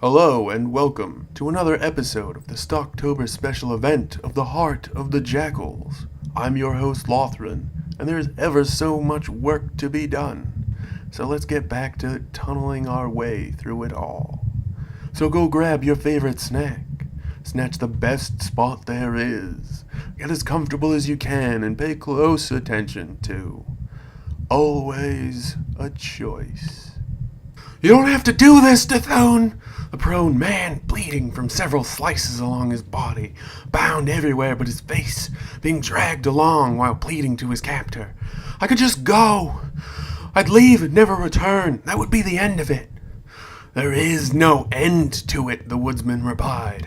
Hello and welcome to another episode of the Stalktober special event of the Heart of the Jakuls. I'm your host Lothran, and there's ever so much work to be done. So let's get back to tunneling our way through it all. So go grab your favorite snack, snatch the best spot there is, get as comfortable as you can, and pay close attention to always a choice. You don't have to do this, Dethone! The prone man, bleeding from several slices along his body, bound everywhere but his face, being dragged along while pleading to his captor. I could just go. I'd leave and never return. That would be the end of it. There is no end to it, the woodsman replied.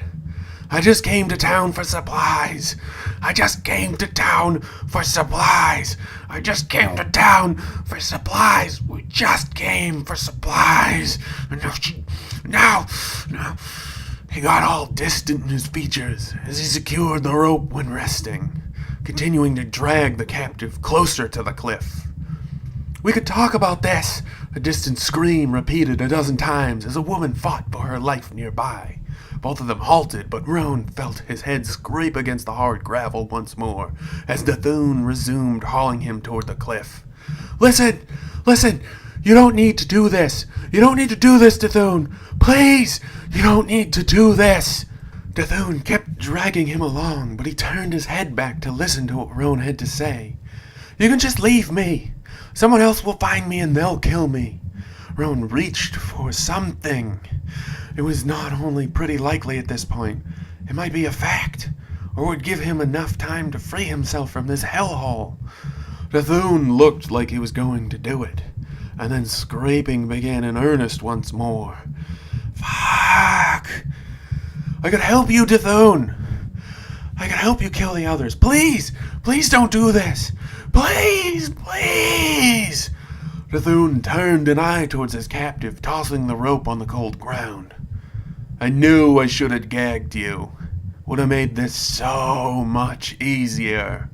I just came to town for supplies. I just came to town for supplies. I just came to town for supplies. We just came for supplies. And now, he got all distant in his features as he secured the rope when resting, continuing to drag the captive closer to the cliff. We could talk about this, a distant scream repeated a dozen times as a woman fought for her life nearby. Both of them halted, but Roan felt his head scrape against the hard gravel once more, as Dethone resumed hauling him toward the cliff. Listen! You don't need to do this! You don't need to do this, Dethone! Please! You don't need to do this! Dethone kept dragging him along, but he turned his head back to listen to what Roan had to say. You can just leave me! Someone else will find me and they'll kill me. Roan reached for something. It was not only pretty likely at this point, it might be a fact, or would give him enough time to free himself from this hellhole. Dethone looked like he was going to do it, and then scraping began in earnest once more. Fuck! I could help you, Dethone! I can help you kill the others. Please! Please don't do this! Please! Please! Dethone turned an eye towards his captive, tossing the rope on the cold ground. I knew I should have gagged you. Would have made this so much easier.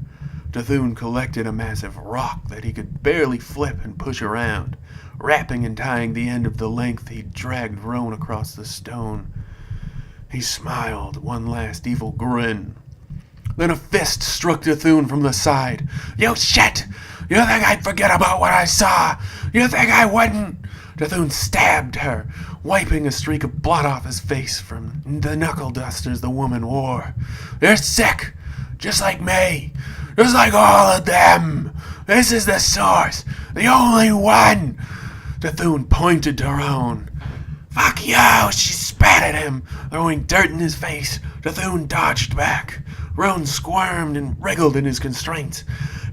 Dethone collected a massive rock that he could barely flip and push around, wrapping and tying the end of the length he dragged Roan across the stone. He smiled one last evil grin. Then a fist struck Dethone from the side. You shit! You think I'd forget about what I saw? You think I wouldn't? Dethone stabbed her, wiping a streak of blood off his face from the knuckle dusters the woman wore. You're sick, just like me, just like all of them. This is the source, the only one. Dethone pointed to Roan. Fuck you, she spat at him, throwing dirt in his face. Dethone dodged back. Roan squirmed and wriggled in his constraints.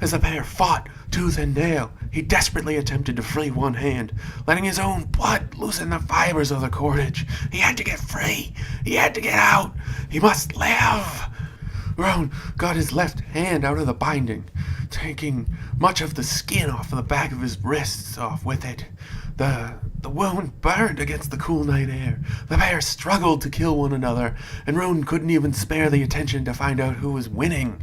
As the pair fought tooth and nail, he desperately attempted to free one hand, letting his own blood loosen the fibers of the cordage. He had to get free. He had to get out. He must live. Roan got his left hand out of the binding, taking much of the skin off the back of his wrists off with it. The wound burned against the cool night air. The pair struggled to kill one another, and Roan couldn't even spare the attention to find out who was winning.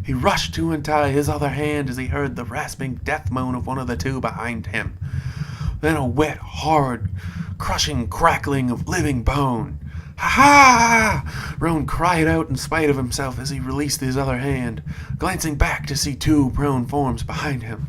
He rushed to untie his other hand as he heard the rasping death moan of one of the two behind him. Then a wet, hard, crushing crackling of living bone. Ha-ha! Roan cried out in spite of himself as he released his other hand, glancing back to see two prone forms behind him.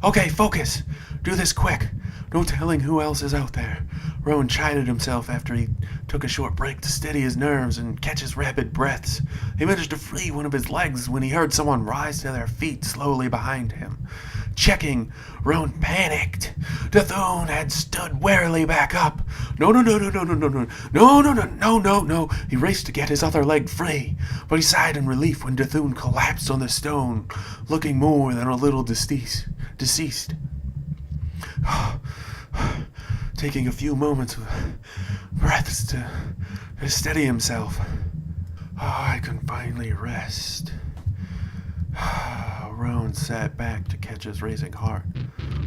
Okay, focus. Do this quick. No telling who else is out there. Roan chided himself after he took a short break to steady his nerves and catch his rapid breaths. He managed to free one of his legs when he heard someone rise to their feet slowly behind him. Checking, Roan panicked. Dethone had stood warily back up. No. He raced to get his other leg free, but he sighed in relief when Dethone collapsed on the stone, looking more than a little deceased. Taking a few moments of breaths to steady himself. I can finally rest. Roan sat back to catch his racing heart.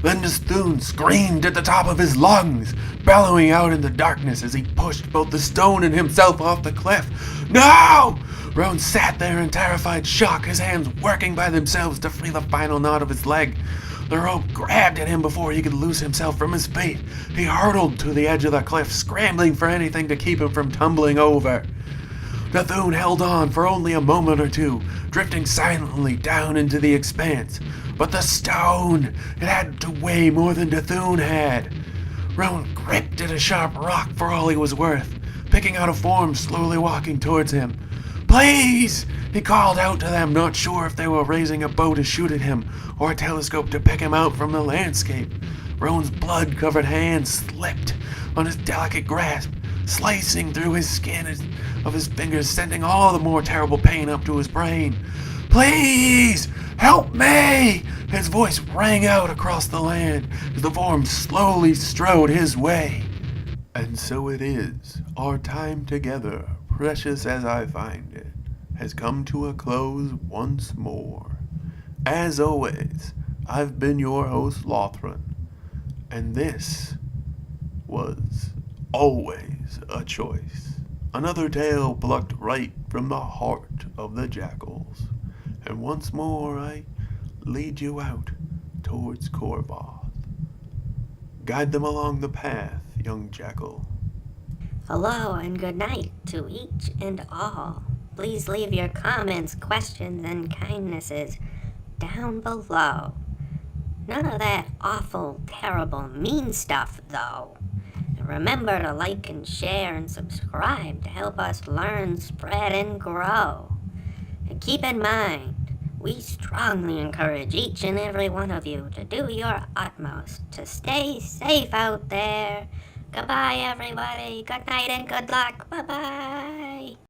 Then Dethone screamed at the top of his lungs, bellowing out in the darkness as he pushed both the stone and himself off the cliff. No! Roan sat there in terrified shock, his hands working by themselves to free the final knot of his leg. The rope grabbed at him before he could loose himself from his feet. He hurtled to the edge of the cliff, scrambling for anything to keep him from tumbling over. Nathun held on for only a moment or two, drifting silently down into the expanse. But the stone, it had to weigh more than Nathun had. Roan gripped at a sharp rock for all he was worth, picking out a form slowly walking towards him. "Please!" he called out to them, not sure if they were raising a bow to shoot at him or a telescope to pick him out from the landscape. Roan's blood-covered hand slipped on his delicate grasp, slicing through his skin of his fingers, sending all the more terrible pain up to his brain. "Please! Help me!" His voice rang out across the land as the form slowly strode his way. And so it is, our time together, precious as I find it, has come to a close once more. As always, I've been your host, Lothran, and this was always a choice. Another tale plucked right from the heart of the Jakuls. And once more I lead you out towards Korvoth. Guide them along the path, young Jakul. Hello and good night to each and all. Please leave your comments, questions, and kindnesses down below. None of that awful, terrible, mean stuff, though. And remember to like and share and subscribe to help us learn, spread, and grow. And keep in mind, we strongly encourage each and every one of you to do your utmost to stay safe out there. Goodbye, everybody. Good night and good luck. Bye-bye.